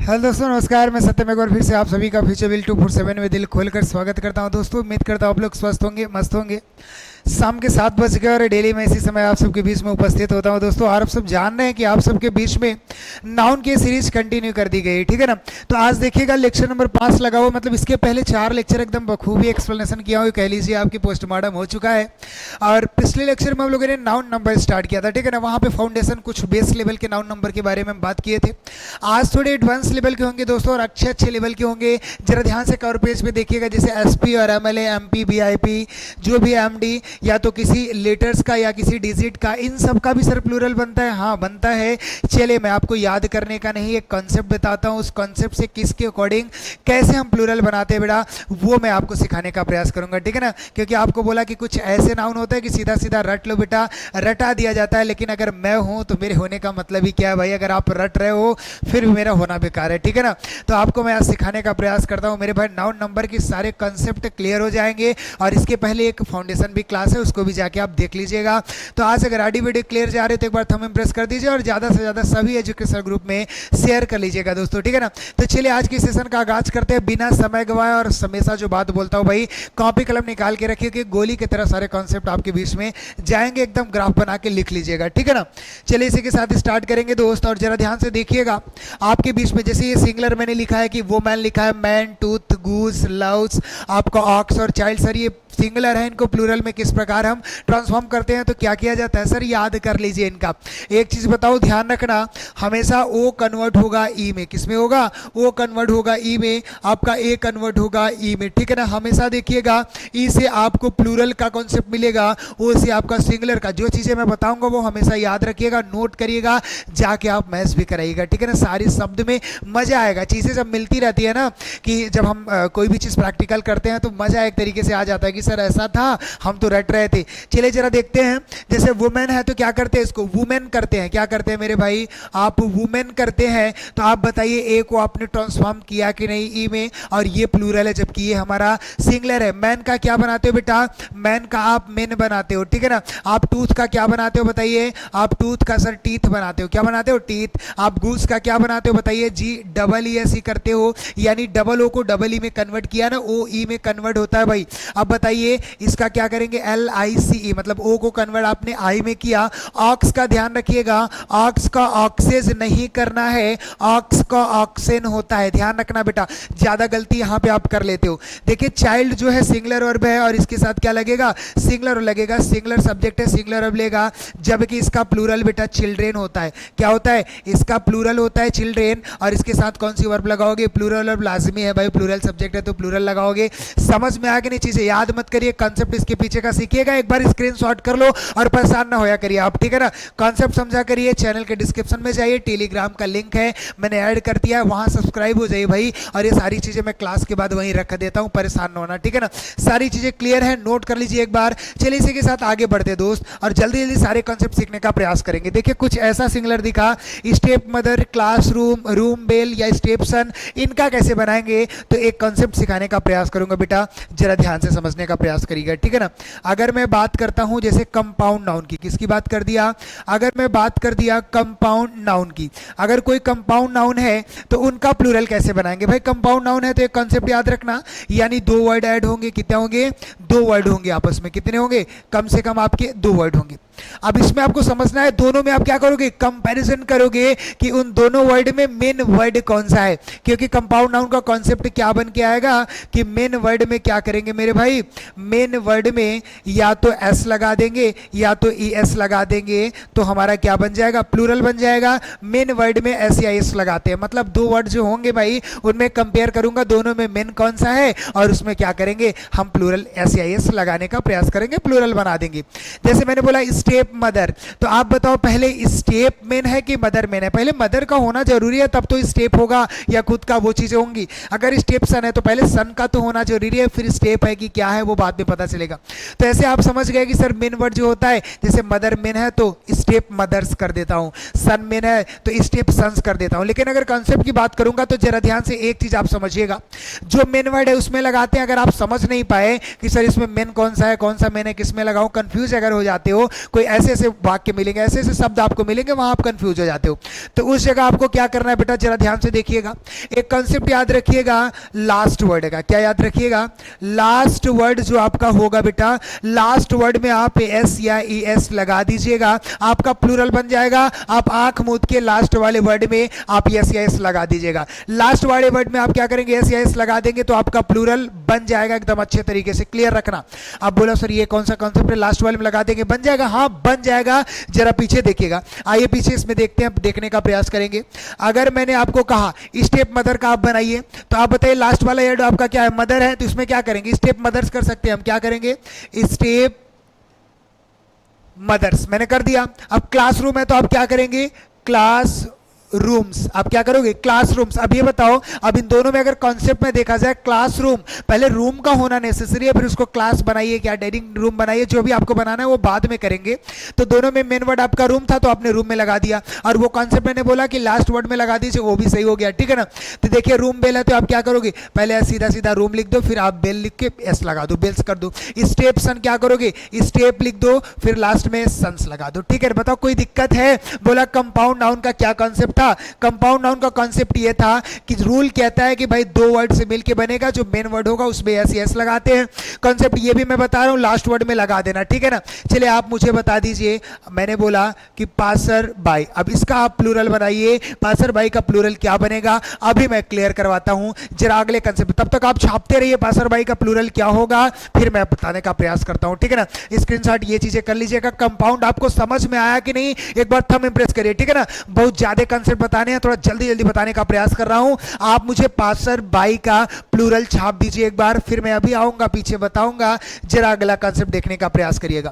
Hello दोस्तों, नमस्कार। मैं सत्यम एक बार फिर से आप सभी का फ्यूचर बिल 247 में दिल खोलकर स्वागत करता हूं। दोस्तों, उम्मीद करता हूं आप लोग स्वस्थ होंगे, मस्त होंगे। शाम के 7 बज गए और डेली मैं इसी समय आप सबके बीच में उपस्थित होता हूं। दोस्तों, आप सब जान रहे हैं कि आप सबके बीच में नाउन की सीरीज कंटिन्यू कर दी गई, ठीक है ना। तो आज देखिएगा लेक्चर नंबर 5 लगा हुआ, मतलब इसके पहले 4 लेक्चर एकदम बखूबी एक्सप्लेनेशन किया हुआ, कह लीजिए आपकी पोस्टमार्टम हो चुका है। और पिछले लेक्चर में हम लोगों ने नाउन नंबर स्टार्ट किया था, ठीक है ना। वहाँ पे फाउंडेशन कुछ बेस लेवल के नाउन नंबर के बारे में हम बात किए थे। आज थोड़े एडवांस लेवल के होंगे दोस्तों, और अच्छे अच्छे लेवल के होंगे। जरा ध्यान से कवर पेज पे देखिएगा, जैसे एसपी और एमएलए, एमपी, बीआईपी, जो भी एमडी, या तो किसी लेटर्स का या किसी डिजिट का, इन सब का भी सर प्लूरल बनता है। हाँ, बनता है। चलिए, मैं आपको याद करने का नहीं, एक कॉन्सेप्ट बताता हूँ। उस कॉन्सेप्ट से किसके अकॉर्डिंग कैसे हम प्लूरल बनाते हैं बेटा, वो मैं आपको सिखाने का प्रयास करूंगा, ठीक है ना। क्योंकि आपको बोला कि कुछ ऐसे नाउन होते हैं कि सीधा सीधा रट लो बेटा, रटा दिया जाता है। लेकिन अगर मैं हूं तो मेरे होने का मतलब ही क्या है भाई, अगर आप रट रहे हो फिर भी मेरा होना बेकार है, ठीक है ना। तो आपको मैं आज सिखाने का प्रयास करता हूं मेरे भाई। नाउन नंबर के सारे कॉन्सेप्ट क्लियर हो जाएंगे, और इसके पहले एक फाउंडेशन भी क्लास है, उसको भी जाके आप देख लीजिएगा। तो आज अगर ऑडियो वीडियो क्लियर जा रहे हो तो एक बार थंब इम्प्रेस कर दीजिए, और ज़्यादा से ज़्यादा सभी एजुकेशन ग्रुप में शेयर कर लीजिएगा दोस्तों, ठीक है ना। तो चलिए आज की सेशन का आगाज करते हैं बिना समय गवाए। और हमेशा जो बात बोलता हूँ भाई, कॉपी कलम निकाल के रखिए कि गोली की तरह सारे कॉन्सेप्ट आपके बीच में जाएंगे, एकदम ग्राफ बना के लिख लीजिएगा, ठीक है ना। चलिए इसी के साथ स्टार्ट करेंगे दोस्त, और जरा ध्यान से देखिएगा आपके बीच में। जैसे ये सिंगुलर मैंने लिखा है कि वो मैन लिखा है, मैन, टूथ, गूस, लव्स, आपका ऑक्स और चाइल्ड। सर ये सिंगुलर है, इनको प्लूरल में किस प्रकार हम ट्रांसफॉर्म करते हैं, तो क्या किया जाता है सर, याद कर लीजिए इनका। एक चीज बताओ, ध्यान रखना, हमेशा ओ कन्वर्ट होगा ई में। किस में होगा? ओ कन्वर्ट होगा ई में, आपका ए कन्वर्ट होगा ई में, ठीक है ना। हमेशा देखिएगा ई से आपको प्लूरल का कॉन्सेप्ट मिलेगा, ओ से आपका सिंगुलर का। जो चीजें मैं बताऊंगा वो हमेशा याद रखिएगा, नोट करिएगा, जाके आप मैथ्स भी कराइएगा, ठीक है ना। सारी शब्द में मजा आएगा, चीजें जब मिलती रहती है ना, कि जब हम कोई भी चीज प्रैक्टिकल करते हैं तो मजा एक तरीके से आ जाता है कि सर ऐसा था, हम तो रट रहे थे। चलिए जरा देखते हैं। जैसे वुमेन है तो क्या करते हैं, इसको वुमेन करते हैं। क्या करते हैं मेरे भाई, आप वुमेन करते हैं। तो आप बताइए ए को आपने ट्रांसफॉर्म किया कि नहीं ई में, और ये प्लूरल है जबकि ये हमारा सिंगुलर है। मैन का क्या बनाते हो बेटा, मैन का आप मेन बनाते हो, ठीक है ना। आप टूथ का क्या बनाते हो बताइए, आप टूथ का सर टीथ बनाते हो। क्या बनाते हो, टीथ। आप गूस का क्या बनाते हो बताइए, जी डबल ई एस ई करते हो, यानी डबल ओ को डबल ई में कन्वर्ट किया ना, ओ ई में कन्वर्ट होता है भाई। अब बताइए इसका क्या करेंगे, एल आई सी ई, मतलब ओ को कन्वर्ट आपने आई में किया। ऑक्स का ध्यान रखिएगा, ऑक्स का ऑक्सेज नहीं करना है, ऑक्स का ऑक्सेन होता है, ध्यान रखना बेटा। ज्यादा गलती यहां पे आप कर लेते हो। देखिए चाइल्ड जो है सिंगुलर वर्ब है, और इसके साथ क्या लगेगा, सिंगुलर लगेगा, सिंगुलर सब्जेक्ट है, सिंगुलर वर्ब लेगा। जबकि इसका प्लूरल बेटा चिल्ड्रेन होता है। क्या होता है, इसका प्लूरल होता है चिल्ड्रेन, और इसके साथ कौन सी वर्ब लगाओगे, प्लूरल वर्ब लाजमी है भाई, प्लूरल सब्जेक्ट है तो प्लूरल लगाओगे। समझ में आ गई नहीं चीजें, याद मत करिए, कॉन्सेप्ट इसके पीछे का सीखिएगा, एक बार स्क्रीनशॉट कर लो और परेशान ना होया करिए आप, ठीक है ना। कॉन्सेप्ट समझा करिए। चैनल के डिस्क्रिप्शन में जाइए, टेलीग्राम का लिंक है मैंने ऐड कर दिया है, वहां सब्सक्राइब हो जाइए भाई। और ये सारी चीजें मैं क्लास के बाद वहीं रख देता हूं, परेशान ना होना, ठीक है ना। सारी चीजें क्लियर है, नोट कर लीजिए एक बार। चलिए इसी के साथ आगे बढ़ते दोस्त, और जल्दी जल्दी सारे कॉन्सेप्ट सीखने का प्रयास करेंगे। देखिए कुछ ऐसा सिंगुलर दिखा, stepmother, classroom, room bell या स्टेप सन, इनका कैसे बनाएंगे, तो एक कॉन्सेप्ट सिखाने का प्रयास करूंगा बेटा, जरा ध्यान से समझने का प्रयास करिएगा, ठीक है ना। अगर मैं बात करता हूं जैसे कंपाउंड नाउन की, किसकी बात कर दिया, अगर मैं बात कर दिया कंपाउंड नाउन की, अगर कोई कंपाउंड नाउन है तो उनका प्लूरल कैसे बनाएंगे भाई। कंपाउंड नाउन है तो एक कॉन्सेप्ट याद रखना, यानी 2 वर्ड ऐड होंगे। कितने होंगे, 2 वर्ड होंगे आपस में। कितने होंगे, कम से कम आपके 2 वर्ड होंगे। अब इसमें आपको समझना है, दोनों में आप क्या करोगे, कंपैरिजन करोगे कि उन दोनों वर्ड में मेन वर्ड कौन सा है। क्योंकि कंपाउंड नाउन का कॉन्सेप्ट क्या बन के आएगा कि मेन वर्ड में क्या करेंगे मेरे भाई, मेन वर्ड में या तो एस लगा देंगे या तो ई एस लगा देंगे, तो हमारा क्या बन जाएगा, प्लूरल बन जाएगा। मेन वर्ड में एस या एस लगाते हैं, मतलब 2 वर्ड जो होंगे भाई उनमें कंपेयर करूंगा दोनों में मेन कौन सा है, और उसमें क्या करेंगे हम प्लूरल एस या एस लगाने का प्रयास करेंगे, प्लूरल बना देंगे। जैसे मैंने बोला स्टेप मदर, तो आप बताओ पहले स्टेप मेन है कि मदर मेन है। पहले मदर का होना जरूरी है तब तो स्टेप होगा, या खुद का वो चीजें होंगी। अगर स्टेप सन है तो पहले सन का तो होना जरूरी है, फिर स्टेप है कि क्या है वो बाद में पता चलेगा। तो ऐसे आप समझ गए कि सर मेन वर्ड जो होता है, जैसे मदर मेन है तो स्टेप मदर्स कर देता हूं, सन मेन है तो स्टेप सन्स कर देता हूं। लेकिन अगर कॉन्सेप्ट की बात करूंगा तो जरा ध्यान से एक चीज आप समझिएगा, जो मेन वर्ड है उसमें लगाते हैं। अगर आप समझ नहीं पाए कि सर इसमें मेन कौन सा है, कौन सा मेन है, किस में लगाऊं, कंफ्यूज अगर हो जाते हो, कोई ऐसे ऐसे वाक्य मिलेंगे, ऐसे ऐसे शब्द आपको मिलेंगे, वहां आप कंफ्यूज हो जाते हो। तो उस जगह आपको क्या करना है बेटा, जरा ध्यान से देखिएगा। एक कंसेप्ट याद रखिएगा लास्ट वर्ड का। क्या याद रखिएगा? लास्ट वर्ड जो आपका होगा बेटा, लास्ट वर्ड में आप एस या ई एस लगा दीजिएगा, आपका प्लूरल बन जाएगा। आप आंख मूंद के लास्ट वाले वर्ड में आप एस या एस लगा दीजिएगा। लास्ट वाले वर्ड में आप क्या करेंगे, एस या एस लगा देंगे तो आपका प्लूरल बन जाएगा एकदम अच्छे तरीके से। क्लियर रखना। अब बोला सर ये कौन सा कॉन्सेप्ट है, लास्ट वाले में लगा देंगे, बन जाएगा? हाँ बन जाएगा। जरा पीछे देखिएगा, आइए पीछे इसमें देखते हैं, देखने का प्रयास करेंगे। अगर मैंने आपको कहा स्टेप मदर का आप बनाइए, तो आप बताइए लास्ट वाला वर्ड आपका क्या है, मदर है, तो इसमें क्या करेंगे, स्टेप मदर्स कर सकते हैं हम। क्या करेंगे, स्टेप मदर्स मैंने कर दिया। अब क्लासरूम है तो आप क्या करेंगे, क्लास रूम्स। आप क्या करोगे, क्लासरूम्स। अब ये बताओ, अब इन दोनों में अगर कॉन्सेप्ट में देखा जाए, क्लासरूम पहले रूम का होना नेसेसरी है, फिर उसको क्लास बनाइए, क्या डाइनिंग रूम बनाइए, जो भी आपको बनाना है वो बाद में करेंगे। तो दोनों में मेन वर्ड आपका रूम था तो आपने रूम में लगा दिया, और वो कॉन्सेप्ट मैंने बोला कि लास्ट वर्ड में लगा दीजिए, वो भी सही हो गया। ठीक है ना? तो देखिए रूम बेल है तो आप क्या करोगे, पहले सीधा सीधा रूम लिख दो, फिर आप बेल लिख के एस लगा दो, बेल्स कर दो। स्टेप सन क्या करोगे, स्टेप लिख दो, फिर लास्ट में सन्स लगा दो। ठीक है, बताओ कोई दिक्कत है? बोला कंपाउंड नाउन का क्या कॉन्सेप्ट था, कंपाउंड नाउन का कॉन्सेप्ट ये था कि रूल कहता है कि भाई दो वर्ड से मिलके बनेगा, जो मेन वर्ड होगा उसमें एस एस लगाते हैं। कॉन्सेप्ट ये भी मैं बता रहा हूं, लास्ट वर्ड में लगा देना। ठीक है ना? चलिए आप मुझे बता दीजिए, मैंने बोला कि पासर बाई, अब इसका आप प्लूरल बनाइए, पासर बाई का प्लूरल क्या बनेगा, अभी मैं क्लियर करवाता हूं जरा अगले कॉन्सेप्ट। तब तक आप छापते रहिए पासर बाई का प्लूरल क्या होगा, फिर मैं बताने का प्रयास करता हूं। ठीक है ना? स्क्रीनशॉट ये चीजें कर लीजिएगा। कंपाउंड आपको समझ में आया कि नहीं, एक बार थंब इंप्रेस करिए। ठीक है ना? बहुत ज्यादा कॉन्सेप्ट बताने हैं, थोड़ा जल्दी जल्दी बताने का प्रयास कर रहा हूं। आप मुझे पासर बाई का प्लूरल छाप दीजिए एक बार, फिर मैं अभी आऊंगा पीछे बताऊंगा, जरा अगला कॉन्सेप्ट देखने का प्रयास करिएगा।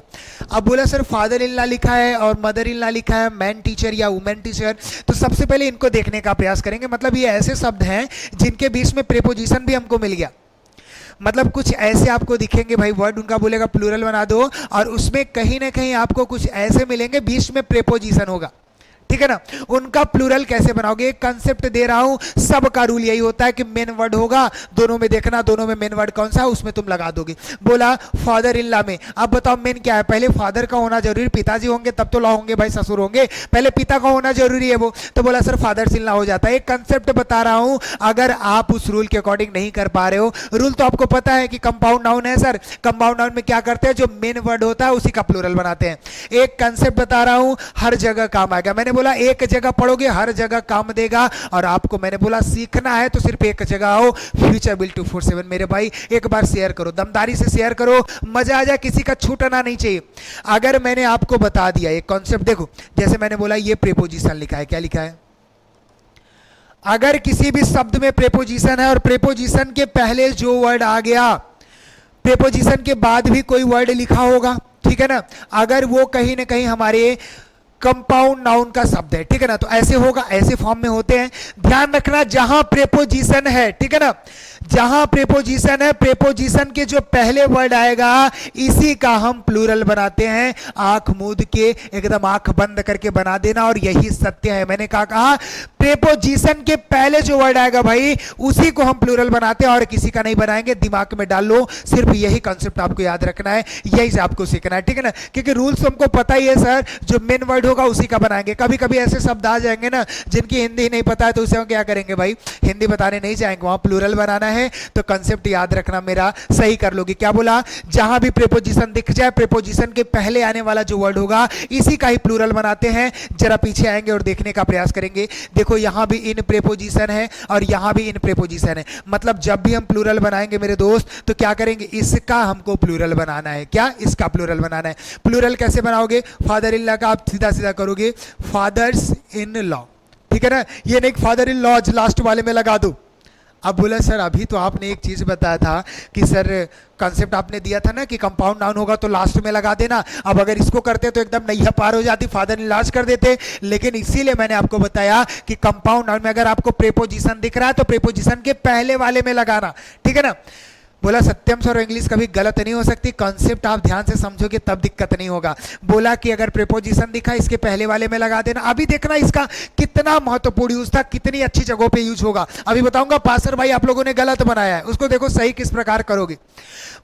अब बोला सर फादर इन लॉ लिखा है और मदर इन लॉ लिखा है, मैन टीचर या वुमेन टीचर, तो सबसे पहले इनको देखने का प्रयास करेंगे। मतलब ये ऐसे शब्द हैं जिनके बीच में प्रीपोजिशन भी हमको मिल गया। मतलब कुछ ऐसे आपको दिखेंगे भाई, वर्ड उनका बोलेगा प्लूरल बना दो, और उसमें कहीं ना कहीं आपको कुछ ऐसे मिलेंगे बीच में प्रीपोजिशन होगा। ठीक है ना? उनका प्लूरल कैसे बनाओगे, एक कंसेप्ट दे रहा हूं, सबका रूल यही होता है कि मेन वर्ड होगा, दोनों में देखना, दोनों में मेन वर्ड कौन सा है उसमें तुम लगा दोगे। बोला फादर इन लॉ में, अब बताओ मेन क्या है, पहले फादर का होना जरूरी, पिताजी होंगे तब तो लॉ होंगे भाई, ससुर होंगे, पहले पिता का होना जरूरी है वो, तो बोला सर फादर इन लॉ हो जाता है। एक कंसेप्ट बता रहा हूं, अगर आप उस रूल के अकॉर्डिंग नहीं कर पा रहे हो, रूल तो आपको पता है कि कंपाउंड नाउन है सर, कंपाउंड नाउन में क्या करते हैं, जो मेन वर्ड होता है उसी का प्लूरल बनाते हैं। एक कंसेप्ट बता रहा हूं, हर जगह काम आएगा। मैंने बोला एक जगह पढ़ोगे हर जगह काम देगा, और आपको मैंने बोला सीखना है तो सिर्फ एक जगह आओ, फ्यूचर बिल 247। मेरे भाई एक बार शेयर करो, दमदारी से शेयर करो, मजा आ जाए, किसी का छूटना नहीं चाहिए। अगर मैंने आपको बता दिया एक कॉन्सेप्ट, देखो जैसे मैंने बोला ये प्रीपोजिशन लिखा है, क्या लिखा है, अगर किसी भी शब्द में प्रीपोजिशन है और प्रीपोजिशन के पहले जो वर्ड आ गया, प्रीपोजिशन के बाद भी कोई वर्ड लिखा होगा, ठीक है ना, अगर वो कहीं ना कहीं हमारे कंपाउंड नाउन का शब्द है, ठीक है ना, तो ऐसे होगा, ऐसे फॉर्म में होते हैं। ध्यान रखना जहां प्रीपोजिशन है, ठीक है ना, जहां प्रीपोजिशन है, प्रीपोजिशन के जो पहले वर्ड आएगा इसी का हम प्लूरल बनाते हैं। आंख मूंद के एकदम आंख बंद करके बना देना, और यही सत्य है। मैंने कहा प्रीपोजिशन के पहले जो वर्ड आएगा भाई उसी को हम प्लूरल बनाते हैं, और किसी का नहीं बनाएंगे। दिमाग में डाल लो, सिर्फ यही कंसेप्ट आपको याद रखना है, यही से आपको सीखना है, ठीक है ना, क्योंकि रूल्स हमको पता ही है सर, जो मेन वर्ड होगा उसी का बनाएंगे। कभी कभी ऐसे शब्द आ जाएंगे ना जिनकी हिंदी नहीं पता है, तो उसे हम क्या करेंगे भाई, हिंदी बताने नहीं जाएंगे, वहां प्लूरल बनाना है। तो कंसेप्ट याद रखना मेरा, सही कर लोगे। क्या बोला, जहां भी प्रीपोजिशन दिख जाए, प्रीपोजिशन के पहले आने वाला जो वर्ड होगा इसी का ही प्लूरल बनाते हैं। जरा पीछे आएंगे और देखने का प्रयास करेंगे। देखो यहां भी इन प्रीपोजिशन है और यहां भी इन प्रीपोजिशन है, मतलब जब भी हम प्लूरल बनाएंगे मेरे दोस्त, तो क्या करेंगे, इसका हमको प्लूरल बनाना है। क्या, इसका प्लूरल बनाना है। प्लूरल कैसे बनाओगे, फादर इन लॉ का आप सीधा सीधा करोगे फादर्स इन लॉ, ठीक है ना, ये नहीं फादर इन लॉ लास्ट वाले में लगा दो। अब बोला सर अभी तो आपने एक चीज बताया था कि सर कॉन्सेप्ट आपने दिया था ना कि कंपाउंड नाउन होगा तो लास्ट में लगा देना, अब अगर इसको करते तो एकदम नैया पार हो जाती, फादर इन लॉ कर देते। लेकिन इसीलिए मैंने आपको बताया कि कंपाउंड नाउन में अगर आपको प्रीपोजिशन दिख रहा है तो प्रीपोजिशन के पहले वाले में लगाना, ठीक है ना। बोला सत्यम सर इंग्लिश कभी गलत नहीं हो सकती, कॉन्सेप्ट आप ध्यान से समझोगे तब दिक्कत नहीं होगा। बोला कि अगर प्रीपोजिशन दिखा इसके पहले वाले में लगा देना। अभी देखना इसका कितना महत्वपूर्ण यूज था, कितनी अच्छी जगहों पे यूज होगा। अभी बताऊंगा पासर भाई आप लोगों ने गलत बनाया है, उसको देखो सही किस प्रकार करोगे।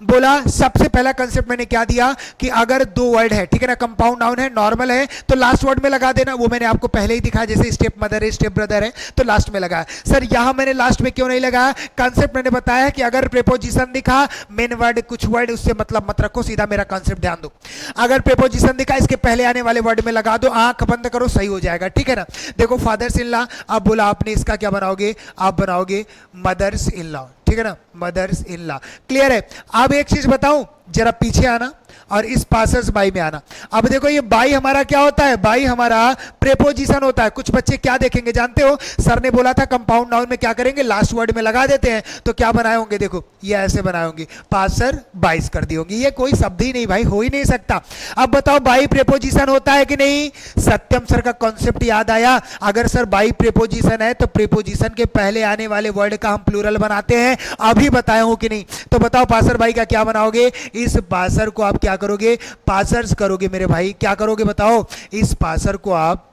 बोला सबसे पहला कंसेप्ट मैंने क्या दिया कि अगर दो वर्ड है, ठीक है ना, कंपाउंड नाउन है, नॉर्मल है, तो लास्ट वर्ड में लगा देना। वो मैंने आपको पहले ही दिखाया, जैसे स्टेप मदर है, स्टेप ब्रदर है, तो लास्ट में लगाया। सर यहां मैंने लास्ट में क्यों नहीं लगाया? कंसेप्ट मैंने बताया कि अगर प्रीपोजिशन दिखा, मेन वर्ड कुछ वर्ड उससे मतलब मत रखो, सीधा मेरा कंसेप्ट ध्यान दो। अगर प्रीपोजिशन दिखा इसके पहले आने वाले वर्ड में लगा दो, आंख बंद करो, सही हो जाएगा, ठीक है ना। देखो फादर्स इन लॉ, अब बोला आपने इसका क्या बनाओगे? आप बनाओगे मदर्स इन लॉ, ठीक है ना, मदर्स इन लॉ। क्लियर है? अब एक चीज बताऊं, जरा पीछे आना और इस पासर्स बाई में आना। अब देखो ये बाई हमारा क्या होता है? बाई हमारा प्रेपोजिशन होता है। कुछ बच्चे क्या देखेंगे जानते हो? सर ने बोला था कंपाउंड नाउन में क्या करेंगे? लास्ट वर्ड में लगा देते हैं। तो क्या बनाए होंगे? देखो ये ऐसे बनाए होंगे, पासर बाइस कर दी होंगी। ये कोई शब्द ही नहीं भाई, हो ही नहीं सकता। अब बताओ बाई प्रेपोजिशन होता है कि नहीं? सत्यम सर का कॉन्सेप्ट याद आया? अगर सर बाई प्रेपोजिशन है तो प्रेपोजिशन के पहले आने वाले वर्ड का हम प्लूरल बनाते हैं, अभी बताया हूं कि नहीं? तो बताओ पासर बाई का क्या बनाओगे? इस पासर को आप क्या करोगे? पासर्स करोगे मेरे भाई। क्या करोगे बताओ? इस पासर को आप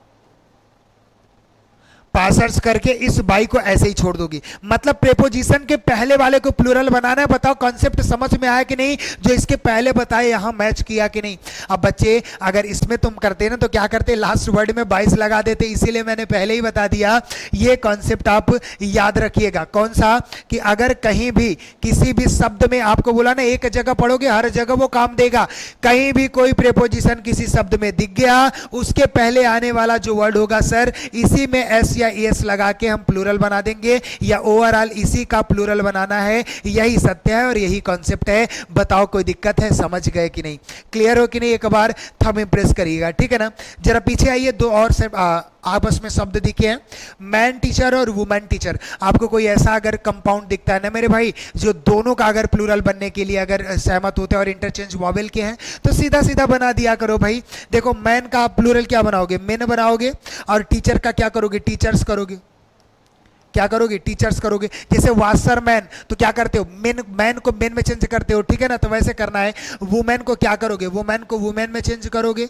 पासर्स करके इस बाई को ऐसे ही छोड़ दोगी। मतलब प्रेपोजिशन के पहले वाले को प्लूरल बनाना है। बताओ कॉन्सेप्ट समझ में आया कि नहीं? जो इसके पहले बताए यहां मैच किया कि नहीं? अब बच्चे अगर इसमें तुम करते ना तो क्या करते? लास्ट वर्ड में 22 लगा देते। इसीलिए मैंने पहले ही बता दिया, ये कॉन्सेप्ट आप याद रखिएगा। कौन सा? कि अगर कहीं भी किसी भी शब्द में आपको बोला ना, एक जगह पढ़ोगे हर जगह वो काम देगा। कहीं भी कोई प्रेपोजिशन किसी शब्द में दिख गया, उसके पहले आने वाला जो वर्ड होगा सर, इसी में एस एस लगा के हम प्लूरल बना देंगे, या ओवरऑल इसी का प्लूरल बनाना है। यही सत्य है और यही कॉन्सेप्ट है। बताओ कोई दिक्कत है? समझ गए कि नहीं? क्लियर हो कि नहीं? एक बार थंब इंप्रेस करिएगा, ठीक है ना। जरा पीछे आइए, दो और से आपस में शब्द दिखे हैं, मैन टीचर और वुमेन टीचर। आपको कोई ऐसा अगर कंपाउंड दिखता है ना मेरे भाई, जो दोनों का अगर प्लूरल बनने के लिए अगर सहमत होते हैं और इंटरचेंज वॉवेल के हैं, तो सीधा सीधा बना दिया करो भाई। देखो मैन का आप प्लूरल क्या बनाओगे? मेन बनाओगे। और टीचर का क्या करोगे? टीचर्स करोगे। क्या करोगे? टीचर्स करोगे। जैसे वाशर मैन, तो क्या करते हो? मेन, मैन को मेन में चेंज करते हो, ठीक है ना। तो वैसे करना है। वुमेन को क्या करोगे? वुमेन को वुमेन में चेंज करोगे।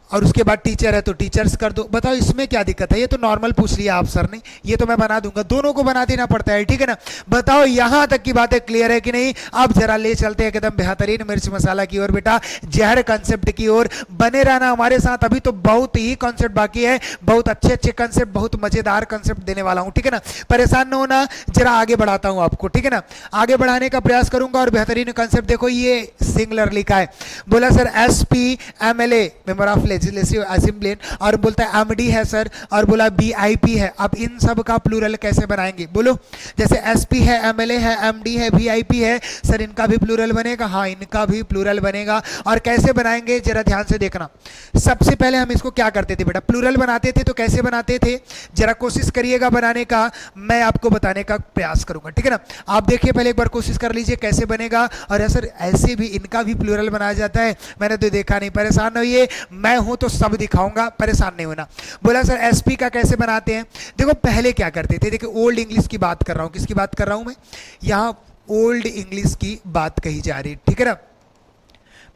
और उसके बाद टीचर है तो टीचर्स कर दो। बताओ इसमें क्या दिक्कत है? ये तो नॉर्मल पूछ लिया आप सर ने, ये तो मैं बना दूंगा। दोनों को बना देना पड़ता है, ठीक है ना। बताओ यहां तक की बातें क्लियर है कि नहीं? अब जरा ले चलते हैं एकदम बेहतरीन मिर्च मसाला की ओर बेटा, जहर कंसेप्ट की ओर। बने रहना हमारे साथ, अभी तो बहुत ही कंसेप्ट बाकी है। बहुत अच्छे अच्छे कंसेप्ट, बहुत मजेदार कंसेप्ट देने वाला हूं, ठीक है ना। परेशान न होना, जरा आगे बढ़ाता हूं आपको, ठीक है ना। आगे बढ़ाने का प्रयास करूंगा। और बेहतरीन कंसेप्ट देखो, ये सिंगुलर लिखा है। बोला sir SPMLA member of legislative assembly, और बोलता है MD है सर, और बोला BIP है। अब इन सब का प्लूरल कैसे बनाएंगे बोलो? जैसे SP है, MLA है, MD है, VIP है, सर इनका भी प्लूरल बनेगा? हाँ इनका भी प्लूरल बनेगा। और कैसे बनाएंगे जरा ध्यान से देखना। सबसे पहले हम इसको क्या करते थे बेटा? प्लूरल बनाते थे। तो कैसे बनाते थे जरा कोशिश करिएगा बनाने का, मैं आपको बताने का प्रयास करूंगा, ठीक है ना। आप देखिए पहले एक बार कोशिश कर लीजिए कैसे बनेगा। और सर ऐसे भी इनका भी प्लूरल बनाया जाता है, मैंने तो देखा नहीं। परेशान नहीं होइए, मैं हूं तो सब दिखाऊंगा, परेशान नहीं होना। बोला सर SP का कैसे बनाते हैं? देखो पहले क्या करते थे, देखिए ओल्ड इंग्लिश की बात कर रहा हूं। किसकी बात कर रहा हूं मैं? यहां ओल्ड इंग्लिश की बात कही जा रही, ठीक है ना।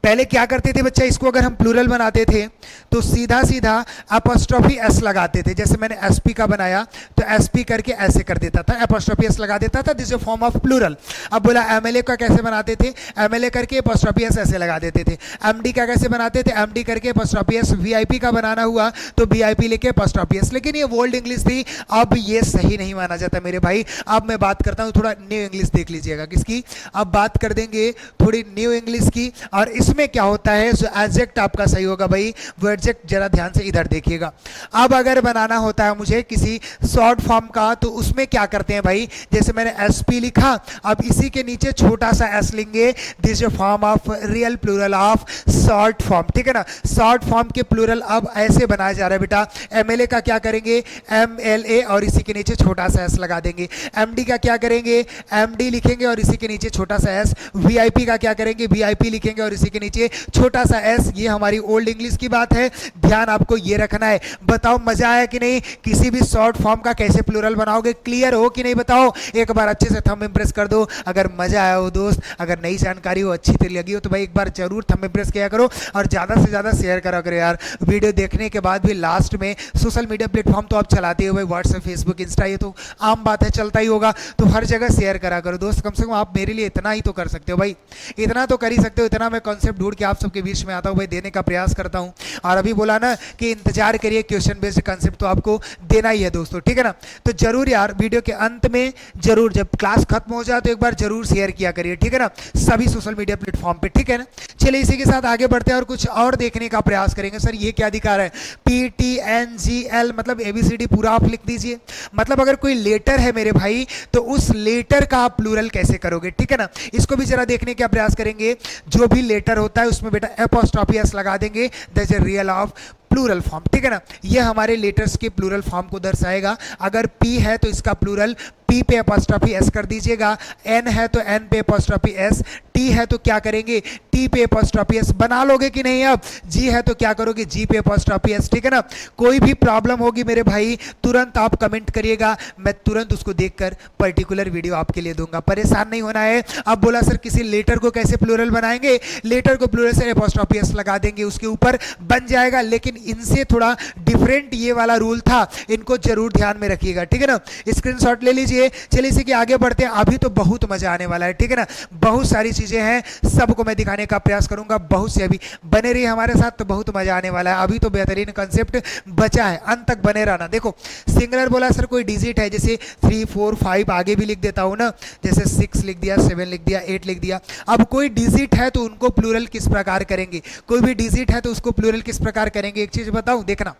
पहले क्या करते थे बच्चा, इसको अगर हम प्लूरल बनाते थे तो सीधा सीधा अपोस्ट्रोफी S लगाते थे। जैसे मैंने SP का बनाया तो SP करके ऐसे कर देता था, अपोस्ट्रोफी S लगा देता था, this is form of plural. अब बोला MLA का कैसे बनाते थे? MLA करके अपोस्ट्रोफी S ऐसे लगा देते थे। MD का कैसे बनाते थे? MD करके अपोस्ट्रोफी S। VIP का बनाना हुआ तो VIP लेके अपोस्ट्रोफी S। लेकिन ये ओल्ड इंग्लिश थी, अब ये सही नहीं माना जाता मेरे भाई। अब मैं बात करता हूँ थोड़ा न्यू इंग्लिश, देख लीजिएगा किसकी। अब बात कर देंगे थोड़ी न्यू इंग्लिश की। और इसमें क्या होता है, जो एडजेक्ट आपका सही होगा भाई, वो एडजेक्ट जरा ध्यान से इधर देखिएगा। अब अगर बनाना होता है मुझे किसी शॉर्ट फॉर्म का, तो उसमें क्या करते हैं भाई? जैसे मैंने SP लिखा, अब इसी के नीचे छोटा सा S लेंगे, this is form of real plural of short form, ठीक है ना। शॉर्ट फॉर्म के प्लूरल अब ऐसे बनाया जा रहा है बेटा। MLA का क्या करेंगे? MLA और इसी के नीचे छोटा सा S लगा देंगे। MD का क्या करेंगे? MD लिखेंगे और इसी के नीचे छोटा सा S। VIP का क्या करेंगे? VIP लिखेंगे और इसी के नीचे छोटा सा एस, ये हमारी ओल्ड इंग्लिश की बात है, ध्यान आपको ये रखना है। बताओ मजा आया कि नहीं? किसी भी शॉर्ट फॉर्म का कैसे प्लूरल बनाओगे, क्लियर हो कि नहीं बताओ? एक बार अच्छे से थंब इम्प्रेस कर दो अगर मजा आया हो दोस्त। अगर नई जानकारी हो, अच्छी तरह लगी हो तो भाई एक बार जरूर थंब इम्प्रेस किया करो और ज़्यादा से ज़्यादा शेयर करा करो यार। वीडियो देखने के बाद भी लास्ट में सोशल मीडिया प्लेटफॉर्म तो आप चलाते हो भाई, व्हाट्सएप, फेसबुक, इंस्टा, ये तो आम बात है, चलता ही होगा, तो हर जगह शेयर करा करो दोस्त। कम से कम आप मेरे लिए इतना ही तो कर सकते हो भाई, इतना तो कर ही सकते हो। इतना मैं कॉन्सेप्ट ढूंढ के आप सबके बीच में आता हूँ भाई, देने का प्रयास करता हूँ। और अभी बोला ना कि इंतजार करिए, क्वेश्चन बेस्ड कॉन्सेप्ट तो आपको देना ही है दोस्तों, ठीक है ना? तो जरूर यार वीडियो के अंत में जरूर जब क्लास खत्म हो जाए तो एक बार जरूर शेयर किया करिए, ठीक है ना, सभी सोशल मीडिया प्लेटफॉर्म पे, ठीक है ना? चलिए इसी के साथ आगे बढ़ते हैं और कुछ और देखने का प्रयास करेंगे। सर ये क्या दिखा रहा है? PTNGL मतलब ABCD पूरा आप लिख दीजिए। मतलब अगर कोई लेटर है मेरे भाई तो उस लेटर का आप प्लूरल कैसे करोगे, ठीक है ना? इसको भी जरा देखने का प्रयास करेंगे। जो भी लेटर होता है उसमें बेटा एपोस्ट्रोफी एस लगा देंगे, that's a real of plural form, ठीक है ना? ये हमारे लेटर्स के प्लूरल फॉर्म को दर्शाएगा। अगर P है तो इसका प्लूरल P पे एपोस्ट्रोफी एस कर दीजिएगा, N है तो N पे एपोस्ट्रोफी एस, T है तो क्या करेंगे? T पे एपोस्ट्रोफी एस। बना लोगे कि नहीं? अब G है तो क्या करोगे? G पे एपोस्ट्रोफी एस, ठीक है ना? कोई भी प्रॉब्लम होगी मेरे भाई तुरंत आप कमेंट करिएगा, मैं तुरंत उसको देखकर पर्टिकुलर वीडियो आपके लिए दूंगा, परेशान नहीं होना है। अब बोला सर किसी लेटर को कैसे प्लूरल बनाएंगे? लेटर को प्लूरल से एपोस्ट्रोफी एस लगा देंगे, उसके ऊपर बन जाएगा। लेकिन इनसे थोड़ा डिफरेंट ये वाला रूल था, इनको जरूर ध्यान में रखिएगा, ठीक है ना? स्क्रीनशॉट ले लीजिए। चलिए इसी के आगे बढ़ते हैं, अभी तो बहुत मजा आने वाला है, ठीक है ना? बहुत सारी चीजें हैं, सबको मैं दिखाने का प्रयास करूंगा, बहुत से अभी बने रहिए हमारे साथ, तो बहुत मजा आने वाला है। अभी तो बेहतरीन कंसेप्ट बचा है, अंत तक बने रहना। देखो सिंगुलर बोला सर कोई डिजिट है, जैसे 3 4 5 आगे भी लिख देता हूं ना, जैसे 6 लिख दिया, 7 लिख दिया, 8 लिख दिया। अब कोई डिजिट है तो उनको प्लूरल किस प्रकार करेंगे? कोई भी डिजिट है तो उसको प्लूरल किस प्रकार करेंगे? एक चीज बताऊं, देखना,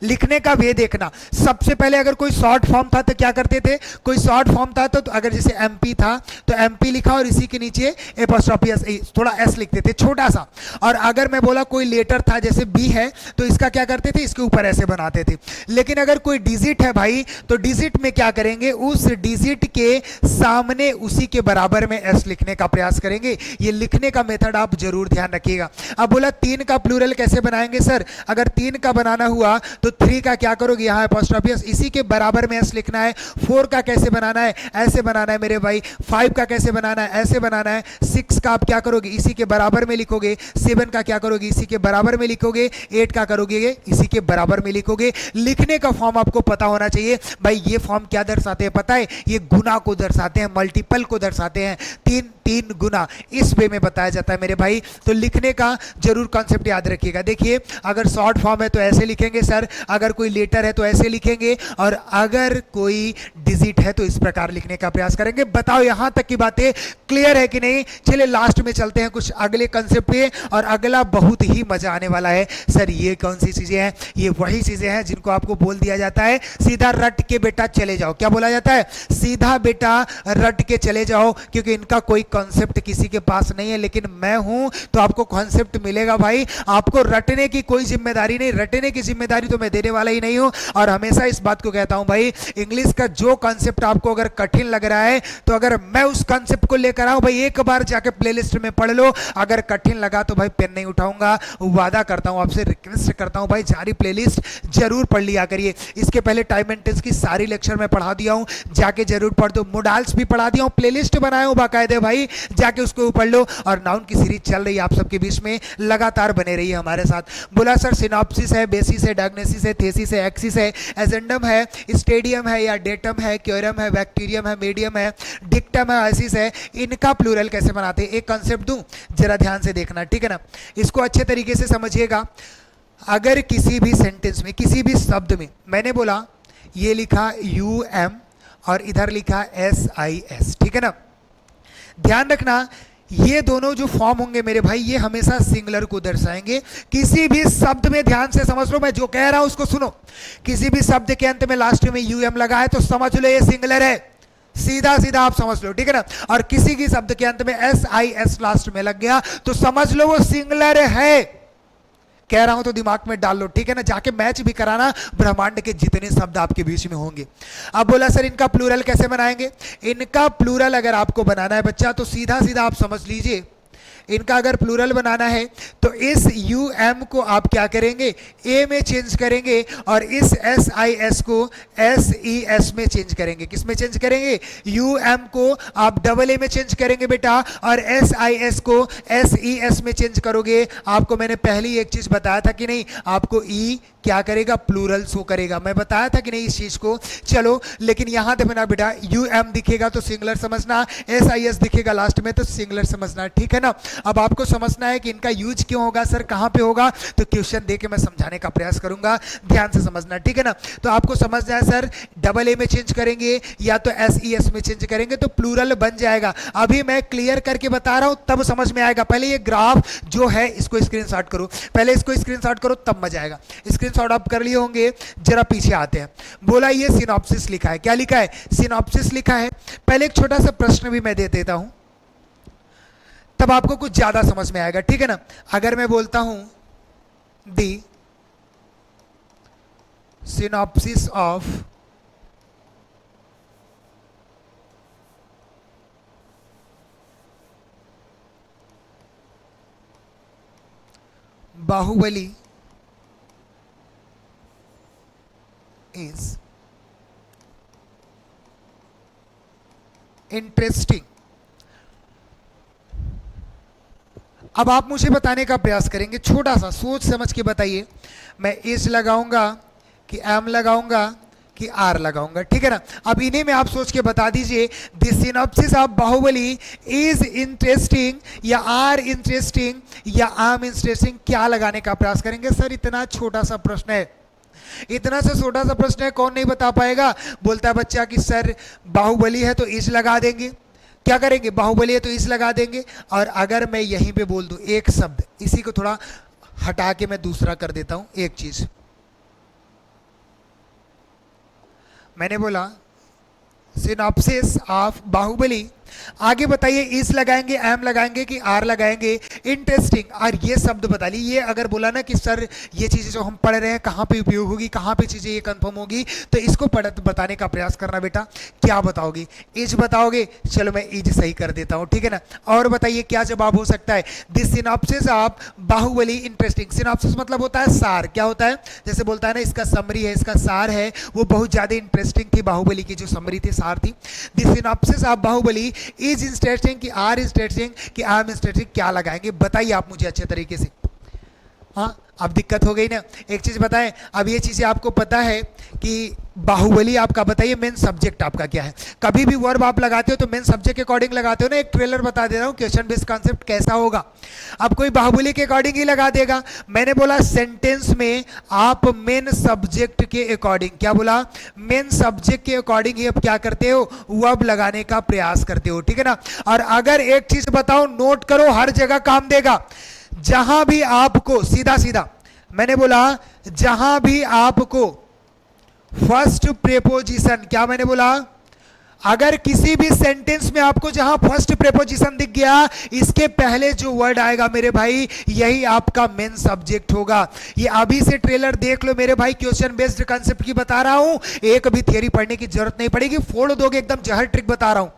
लिखने का वे देखना। सबसे पहले अगर कोई शॉर्ट फॉर्म था तो क्या करते थे? कोई शॉर्ट फॉर्म था तो अगर जैसे MP था तो MP लिखा और इसी के नीचे एपोस्ट्रोफी एस, थोड़ा S लिखते थे छोटा सा। और अगर मैं बोला कोई लेटर था जैसे B है तो इसका क्या करते थे? इसके ऊपर ऐसे बनाते थे। लेकिन अगर कोई डिजिट है भाई तो डिजिट में क्या करेंगे? उस डिजिट के सामने उसी के बराबर में S लिखने का प्रयास करेंगे। ये लिखने का मेथड आप जरूर ध्यान रखिएगा। अब बोला 3 का प्लूरल कैसे बनाएंगे सर? अगर 3 का बनाना हुआ तो 3 का क्या करोगे? यहाँ एपोस्ट्रोफी एस, इसी के बराबर में एस लिखना है। 4 का कैसे बनाना है? ऐसे बनाना है मेरे भाई। 5 का कैसे बनाना है? ऐसे बनाना है। 6 का आप क्या करोगे? इसी के बराबर में लिखोगे। 7 का क्या करोगे? इसी के बराबर में लिखोगे। 8 का करोगे? इसी के बराबर में लिखोगे। लिखने का फॉर्म आपको पता होना चाहिए भाई। ये फॉर्म क्या दर्शाते हैं पता है? ये गुना को दर्शाते हैं, मल्टीपल को दर्शाते हैं। 3 गुना इस वे में बताया जाता है मेरे भाई। तो लिखने का जरूर कॉन्सेप्ट याद रखिएगा। देखिए अगर शॉर्ट फॉर्म है तो ऐसे लिखेंगे सर, अगर कोई लेटर है तो ऐसे लिखेंगे, और अगर कोई डिजिट है तो इस प्रकार लिखने का प्रयास करेंगे। बताओ यहां तक की बातें क्लियर है कि नहीं? चलिए लास्ट में चलते हैं कुछ अगले कंसेप्ट पे, और अगला बहुत ही मजा आने वाला है। सर ये कौन सी चीजें हैं? ये वही चीजें हैं जिनको आपको बोल दिया जाता है सीधा रट के बेटा चले जाओ। क्या बोला जाता है? सीधा बेटा रट के चले जाओ, क्योंकि इनका कोई कॉन्सेप्ट किसी के पास नहीं है, लेकिन मैं हूं तो आपको कॉन्सेप्ट मिलेगा भाई। आपको रटने की कोई जिम्मेदारी नहीं, रटने की जिम्मेदारी तो मैं देने वाला ही नहीं हूं। और हमेशा इस बात को कहता हूं भाई, इंग्लिश का जो कॉन्सेप्ट आपको अगर कठिन लग रहा है तो अगर मैं उस कॉन्सेप्ट को लेकर आऊं भाई, एक बार जाके प्लेलिस्ट में पढ़ लो। अगर कठिन लगा तो भाई पेन नहीं उठाऊंगा, वादा करता हूं आपसे, रिक्वेस्ट करता हूं भाई, सारी प्लेलिस्ट जरूर पढ़ लिया करिए। इसके पहले टाइम एंड टेंस की सारी लेक्चर में पढ़ा दिया हूं, जाके जरूर पढ़ दो। मोडाल्स भी पढ़ा दिया हूं, प्लेलिस्ट बनाया हूं बाकायदे भाई, जाके उसको पढ़ लो। और नाउन की सीरीज चल रही है आप सबके बीच में, लगातार बने रहिए हमारे साथ। बोला सर सिनॉप्सिस है, बेसिस है, डायग्नोसिस है, थेसिस है, एक्सिस है, एजेंडम है, स्टेडियम है या डेटम है, क्योरम है, बैक्टीरियम है, मीडियम है, डिक्टम है, आइसिस है। इनका प्लूरल कैसे बनाते हैं? एक कॉन्सेप्ट दूं, जरा ध्यान से देखना, ठीक है ना? इसको अच्छे तरीके से समझिएगा। अगर किसी भी सेंटेंस में, किसी भी शब्द में, मैंने बोला ये लिखा UM और इधर लिखा SIS, ठीक है ना? ध्यान रखना ये दोनों जो फॉर्म होंगे मेरे भाई, ये हमेशा सिंगुलर को दर्शाएंगे। किसी भी शब्द में ध्यान से समझ लो, मैं जो कह रहा हूं उसको सुनो। किसी भी शब्द के अंत में लास्ट में UM लगा है तो समझ लो ये सिंगुलर है, सीधा सीधा आप समझ लो, ठीक है ना? और किसी की शब्द के अंत में SIS लास्ट में लग गया तो समझ लो वो सिंगुलर है। कह रहा हूं तो दिमाग में डाल लो, ठीक है ना? जाके मैच भी कराना ब्रह्मांड के जितने शब्द आपके बीच में होंगे। अब बोला सर इनका प्लूरल कैसे बनाएंगे? इनका प्लूरल अगर आपको बनाना है बच्चा तो सीधा सीधा आप समझ लीजिए, इनका अगर प्लूरल बनाना है तो इस यू एम को आप क्या करेंगे, ए में चेंज करेंगे, और इस एस आई एस को एस ई एस में चेंज करेंगे। किस में चेंज करेंगे, यू एम को आप डबल ए में चेंज करेंगे बेटा, और एस आई एस को एस ई एस में चेंज करोगे। आपको मैंने पहली एक चीज बताया था कि नहीं, आपको ई क्या करेगा, प्लूरल शो करेगा। मैं बताया था कि नहीं इस चीज को। चलो लेकिन यहां देखना बेटा, यू एम दिखेगा तो सिंगुलर समझना, एस आई एस दिखेगा लास्ट में तो सिंगुलर समझना, ठीक है ना। अब आपको समझना है कि इनका यूज क्यों होगा सर, कहां पे होगा, तो क्वेश्चन दे के मैं समझाने का प्रयास करूंगा, ध्यान से समझना, ठीक है ना। तो आपको समझना है सर, डबल ए में चेंज करेंगे या तो एस ई एस में चेंज करेंगे तो प्लूरल बन जाएगा। अभी मैं क्लियर करके बता रहा हूं तब समझ में आएगा। पहले ये ग्राफ जो है इसको स्क्रीनशॉट करो, पहले इसको स्क्रीनशॉट करो तब मजा आएगा। स्क्रीनशॉट आप कर लिए होंगे, जरा पीछे आते हैं। बोला ये सिनॉप्सिस लिखा है, क्या लिखा है, सिनॉप्सिस लिखा है। पहले एक छोटा सा प्रश्न भी मैं दे देता हूं, तब आपको कुछ ज्यादा समझ में आएगा, ठीक है ना। अगर मैं बोलता हूं the synopsis of Baahubali is interesting। अब आप मुझे बताने का प्रयास करेंगे, छोटा सा सोच समझ के बताइए, मैं इस लगाऊंगा कि एम लगाऊंगा कि आर लगाऊंगा, ठीक है ना। अब इन्हीं में आप सोच के बता दीजिए, the synopsis of Baahubali is interesting या आर इंटरेस्टिंग या आम इंटरेस्टिंग, क्या लगाने का प्रयास करेंगे। सर इतना छोटा सा प्रश्न है, इतना सा छोटा सा प्रश्न है, कौन नहीं बता पाएगा। बोलता है बच्चा कि सर बाहुबली है तो इस लगा देंगे, क्या करेंगे, बाहुबली है तो इस लगा देंगे। और अगर मैं यहीं पे बोल दूं एक शब्द, इसी को थोड़ा हटा के मैं दूसरा कर देता हूं, एक चीज मैंने बोला सिनॉप्सिस ऑफ बाहुबली, आगे बताइए इस लगाएंगे, एम लगाएंगे कि आर लगाएंगे, इंटरेस्टिंग। और ये शब्द बता ली, ये अगर बोला ना कि सर ये चीजें जो हम पढ़ रहे हैं कहाँ पे उपयोग होगी, कहाँ पे चीजें ये कंफर्म होगी, तो इसको बताने का प्रयास करना बेटा। क्या बताओगे, इज बताओगे, चलो मैं इज सही कर देता हूँ, ठीक है ना। और बताइए क्या जवाब हो सकता है, this synopsis of Baahubali interesting. Synopsis मतलब होता है सार, क्या होता है, जैसे बोलता है ना इसका समरी है, इसका सार है, वो बहुत ज्यादा इंटरेस्टिंग थी, बाहुबली की जो समरी थी, सार थी। This synopsis of Baahubali is interesting कि आर इंटरेस्टिंग कि आम इंटरेस्टिंग, क्या लगाएंगे बताइए आप मुझे अच्छे तरीके से। हाँ अब दिक्कत हो गई ना। एक चीज बताएं, अब ये चीजें आपको पता है कि बाहुबली आपका, बताइए मेन सब्जेक्ट आपका क्या है। कभी भी वर्ब आप लगाते हो तो मेन सब्जेक्ट के अकॉर्डिंग लगाते हो ना। एक ट्रेलर बता दे रहा हूं क्वेश्चन बेस्ड कॉन्सेप्ट कैसा होगा। अब कोई बाहुबली के अकॉर्डिंग ही लगा देगा। मैंने बोला सेंटेंस में आप मेन सब्जेक्ट के अकॉर्डिंग, क्या बोला, मेन सब्जेक्ट के अकॉर्डिंग ही आप क्या करते हो, वर्ब लगाने का प्रयास करते हो, ठीक है ना। और अगर एक चीज बताओ, नोट करो, हर जगह काम देगा। जहां भी आपको सीधा सीधा मैंने बोला, जहां भी आपको फर्स्ट प्रेपोजिशन, क्या मैंने बोला, अगर किसी भी सेंटेंस में आपको जहां फर्स्ट प्रेपोजिशन दिख गया, इसके पहले जो वर्ड आएगा मेरे भाई, यही आपका मेन सब्जेक्ट होगा। ये अभी से ट्रेलर देख लो मेरे भाई, क्वेश्चन बेस्ड कांसेप्ट की बता रहा हूं, एक भी थियरी पढ़ने की जरूरत नहीं पड़ेगी, फोड़ दोगे एकदम, जहर ट्रिक बता रहा हूं।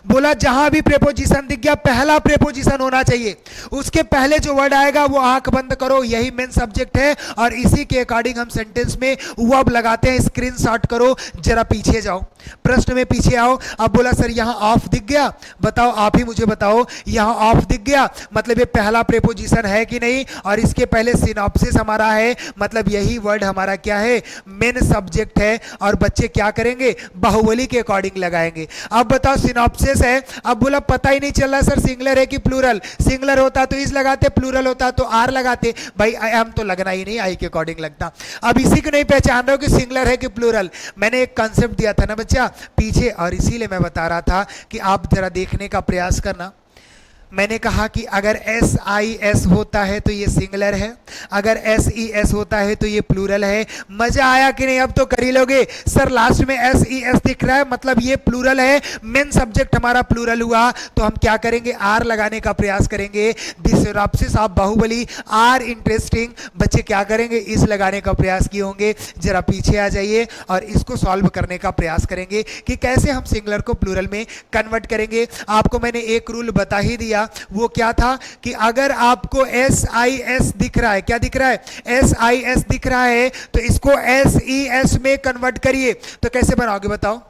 बोला जहां भी प्रेपोजिशन दिख गया, पहला प्रेपोजिशन होना चाहिए, उसके पहले जो वर्ड आएगा वो आंख बंद करो, यही मेन सब्जेक्ट है, और इसी के अकॉर्डिंग हम सेंटेंस में वर्ब लगाते हैं। स्क्रीनशॉट करो, जरा पीछे जाओ, प्रश्न में पीछे आओ। अब बोला सर यहां ऑफ दिख गया, बताओ आप ही मुझे बताओ, यहां ऑफ दिख गया मतलब ये पहला प्रेपोजिशन है कि नहीं, और इसके पहले सिनॉप्सिस हमारा है, मतलब यही वर्ड हमारा क्या है, मेन सब्जेक्ट है। और बच्चे क्या करेंगे, बाहुबली के अकॉर्डिंग लगाएंगे। अब बताओ सिनॉप्सिस है, अब बोला पता ही नहीं चल रहा सर सिंगुलर है कि प्लूरल, सिंगुलर होता तो इस लगाते, प्लूरल होता तो आर लगाते। भाई एम तो लगना ही नहीं, आई के अकॉर्डिंग लगता। अब इसी को नहीं पहचान रहे हो कि सिंगुलर है कि प्लूरल। मैंने एक कंसेप्ट दिया था ना बच्चा पीछे, और इसीलिए मैं बता रहा था कि आप जरा देखने का प्रयास करना। मैंने कहा कि अगर एस आई एस होता है तो ये सिंगुलर है, अगर एस ई एस होता है तो ये प्लूरल है। मजा आया कि नहीं, अब तो कर ही लोगे। सर लास्ट में एस ई एस दिख रहा है मतलब ये प्लूरल है, मेन सब्जेक्ट हमारा प्लूरल हुआ, तो हम क्या करेंगे, आर लगाने का प्रयास करेंगे। This synopsis of Baahubali are interesting, बच्चे क्या करेंगे, इस लगाने का प्रयास किए होंगे। जरा पीछे आ जाइए और इसको सॉल्व करने का प्रयास करेंगे कि कैसे हम सिंगुलर को प्लूरल में कन्वर्ट करेंगे। आपको मैंने एक रूल बता ही दिया बोला वो क्या था कि अगर आपको SIS दिख रहा है, क्या दिख रहा है, SIS दिख रहा है, तो इसको SES में कन्वर्ट करिए। तो कैसे बनाओगे बताओ,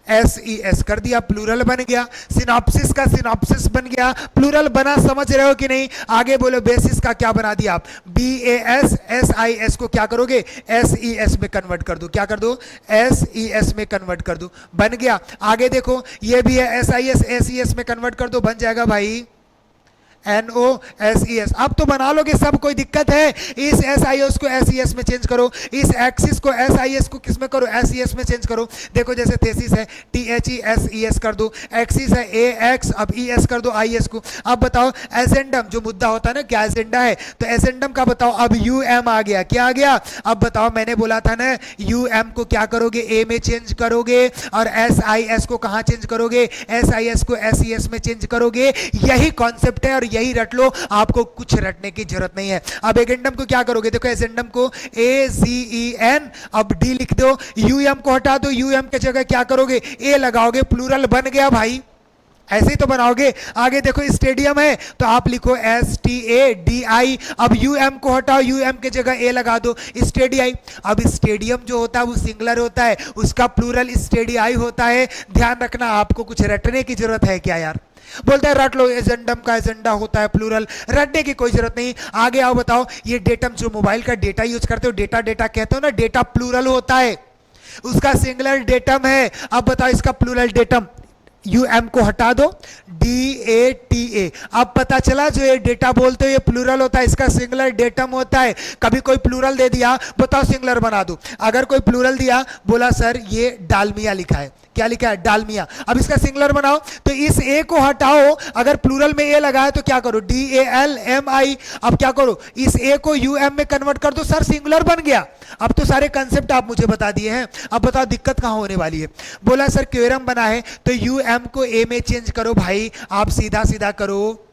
SES कर दिया, प्लूरल बन गया। सिनॉप्सिस का सिनॉप्सिस बन गया, प्लूरल बना, समझ रहे हो कि नहीं? आगे बोलो, बेसिस का क्या बना दिया आप, BAS, SIS को क्या करोगे, SES में कन्वर्ट कर दो। क्या कर दो, SES में कन्वर्ट कर दो, बन गया। आगे देखो, ये भी है SIS, SES में कन्वर्ट कर दो, बन जाएगा भाई NOSES। अब तो बना लोगे सब, कोई दिक्कत है? इस SIS को SES में चेंज करो, इस एक्सिस को SIS को किस में करो, SES में चेंज करो। देखो जैसे थेसिस है THESES कर दो, एक्सिस है AX, अब ES कर दो IS को। अब बताओ एजेंडम, जो मुद्दा होता है ना, क्या एजेंडा है, तो एजेंडम का बताओ। अब UM आ गया, क्या आ गया? अब बताओ, मैंने बोला था ना UM को क्या करोगे, A में चेंज करोगे, और SIS को कहां चेंज करोगे, SIS को SES में चेंज करोगे। यही कॉन्सेप्ट है और यही रट लो, आपको कुछ रटने की जरूरत नहीं है। अब एजेंडम को क्या करोगे, देखो एजेंडम को AZEN, अब D लिख दो, UM को हटा दो, UM के जगह क्या करोगे, A लगाओगे, प्लूरल बन गया भाई, ऐसे ही तो बनाओगे। आगे देखो स्टेडियम है, तो आप लिखो STADI, अब UM को हटाओ, UM के जगह A लगा दो, स्टेडियाई। अब स्टेडियम जो होता है वो सिंगुलर होता है, उसका प्लूरल स्टेडियाई होता है। ध्यान रखना, आपको कुछ रटने की जरूरत है क्या यार? बोलता है रट लो, एजेंडम का एजेंडा होता है प्लूरल, रटने की कोई जरूरत नहीं। आगे आओ, बताओ ये डेटम, जो मोबाइल का डेटा यूज करते हो, डेटा डेटा कहते हो ना, डेटा प्लूरल होता है, उसका सिंगुलर डेटम है। अब बताओ इसका प्लूरल डेटम, UM को हटा दो, DATA। अब पता चला जो ये डेटा बोलते हो ये प्लूरल होता है, इसका सिंगुलर डेटम होता है। कभी कोई प्लूरल दे दिया, बताओ सिंगुलर बना दो। अगर कोई प्लूरल दिया, बोला सर ये डालमिया लिखा है, क्या लिखा है, डालमिया, अब इसका सिंगुलर बनाओ, तो इस A को हटाओ, अगर प्लूरल में A लगा है तो क्या करो, DALMI। अब क्या करो, इस A को UM में कन्वर्ट कर दो, सर सिंगुलर बन गया। अब तो सारे कंसेप्ट आप मुझे बता दिए हैं, अब बताओ दिक्कत कहां होने वाली है? बोला सर क्वेरम बना है तो UM को A में चेंज करो भाई, आप सीधा सीधा करो,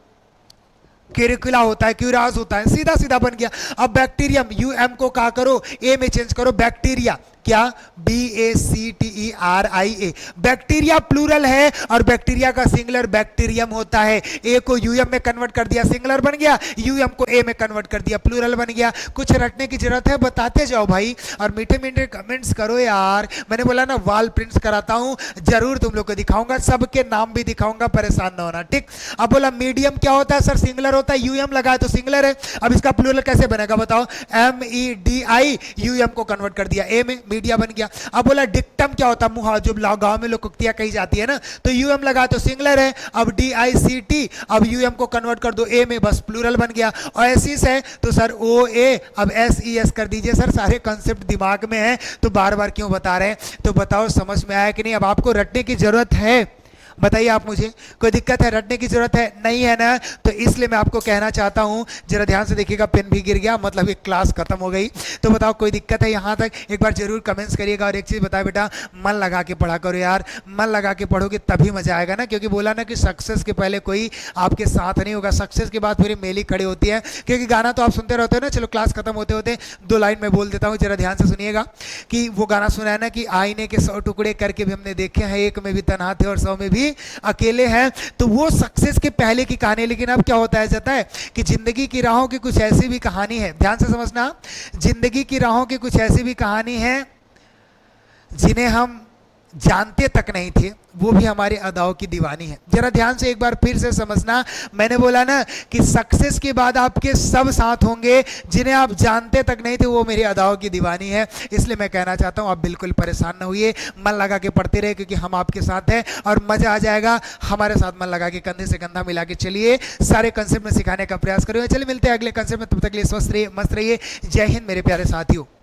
क्यूरिकुला होता है, क्यूरास होता है, सीधा सीधा बन गया। अब बैक्टीरियम, UM को क्या करो, A में चेंज करो, बैक्टीरिया, क्या, BACTERIA। बैक्टीरिया प्लूरल है और बैक्टीरिया का सिंगुलर बैक्टीरियम होता है। A को UM में कन्वर्ट कर दिया, सिंगुलर बन गया, UM को A में कन्वर्ट कर दिया, प्लूरल बन गया। कुछ रटने की जरूरत है, बताते जाओ भाई, और मीठे मीठे कमेंट्स करो यार। मैंने बोला ना वॉल प्रिंट्स कराता हूं, जरूर तुम लोग को दिखाऊंगा, सबके नाम भी दिखाऊंगा, परेशान ना होना, ठीक? अब बोला मीडियम क्या होता है, सर सिंगुलर होता है, UM लगाए तो सिंगुलर है। अब इसका प्लूरल कैसे बनेगा बताओ, MEDI, UM को कन्वर्ट कर दिया A में, मीडिया बन गया। अब बोला डिक्टम क्या होता है, मुहा, जो गांव में लोग उक्तियां कही जाती है ना, तो UM लगा तो सिंगुलर है। अब DICT, अब UM को कन्वर्ट कर दो A में, बस प्लूरल बन गया। ओएसिस है तो सर OA, अब SES कर दीजिए। सर सारे कंसेप्ट दिमाग में है तो बार बार क्यों बता रहे हैं? तो बताओ समझ में आया कि नहीं? अब आपको रटने की जरूरत है, बताइए आप मुझे, कोई दिक्कत है, रटने की जरूरत है नहीं है ना? तो इसलिए मैं आपको कहना चाहता हूं, जरा ध्यान से देखिएगा, पेन भी गिर गया, मतलब एक क्लास खत्म हो गई। तो बताओ कोई दिक्कत है यहां तक? एक बार जरूर कमेंट्स करिएगा। और एक चीज बताए बेटा, मन लगा के पढ़ा करो यार, मन लगा के पढ़ोगे तभी मजा आएगा ना, क्योंकि बोला ना कि सक्सेस के पहले कोई आपके साथ नहीं होगा, सक्सेस के बाद फिर मेली खड़ी होती है। क्योंकि गाना तो आप सुनते रहते हो ना। चलो क्लास खत्म होते होते 2 लाइन में बोल देता हूँ, जरा ध्यान से सुनिएगा। कि वो गाना सुना है ना कि आईने के 100 टुकड़े करके भी हमने देखे हैं, एक में भी तन्हा थे और 100 में भी अकेले हैं। तो वो सक्सेस के पहले की कहानी। लेकिन अब क्या होता है, जाता है कि जिंदगी की राहों की कुछ ऐसी भी कहानी है, ध्यान से समझना, जिंदगी की राहों की कुछ ऐसी भी कहानी है जिन्हें हम जानते तक नहीं थे, वो भी हमारे अदाओं की दीवानी है। जरा ध्यान से एक बार फिर से समझना, मैंने बोला ना कि सक्सेस के बाद आपके सब साथ होंगे, जिन्हें आप जानते तक नहीं थे वो मेरी अदाओं की दीवानी है। इसलिए मैं कहना चाहता हूं आप बिल्कुल परेशान न होइए, मन लगा के पढ़ते रहे, क्योंकि हम आपके साथ हैं और मजा आ जाएगा। हमारे साथ मन लगा के कंधे से कंधा मिला के चलिए, सारे कंसेप्ट में सिखाने का प्रयास करिए। चलिए मिलते हैं अगले कंसेप्ट में, तब तक के लिए स्वस्थ रहिए, मस्त रहिए। जय हिंद मेरे प्यारे साथियों।